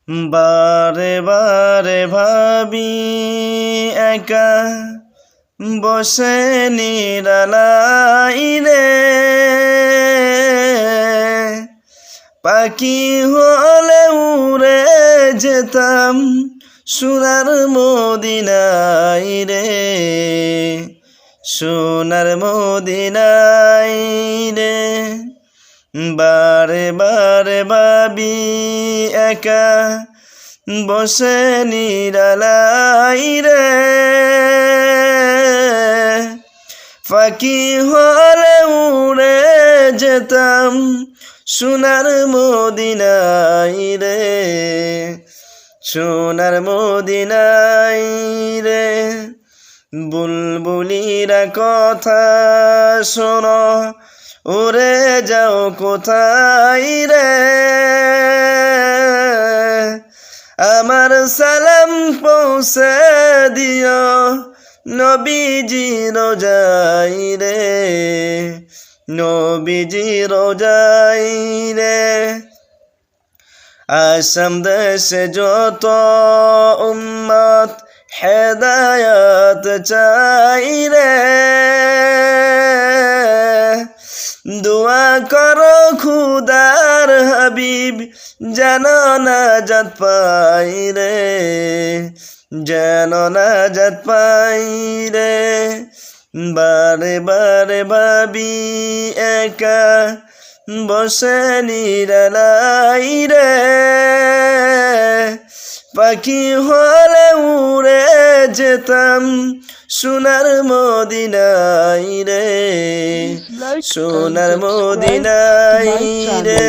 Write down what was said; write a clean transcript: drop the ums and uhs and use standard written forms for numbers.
বারে বারে ভাবি একা বসে নিরালাই রে, পাখি হলে উড়ে যেতাম সোনার মদিনায় রে, সোনার মদিনায় রে। বারে বারে ভাবি একা বসে নিরালাই রে, পাখি হলে উড়ে যেতাম সোনার মদিনায় রে, সোনার মদিনায় রে। বুলবুলিরা কথা শোনো, উড়ে যাও কোথায় রে, আমার সালাম পৌঁছে দিও নবীজি রোজাই রে, নবীজি রোজাই রে। আসাম দেশে যত উম্মত হেদায়াত চাই রে, দোয়া করো খুদার হাবিব যেন নাজাত পাই রে, যেন নাজাত পাই রে। বারে বারে ভাবি একা বসে নিরালাই রে, পাখি হলে উড়ে যেতাম সোনার মদিনায় রে, সোনার মদিনায় রে।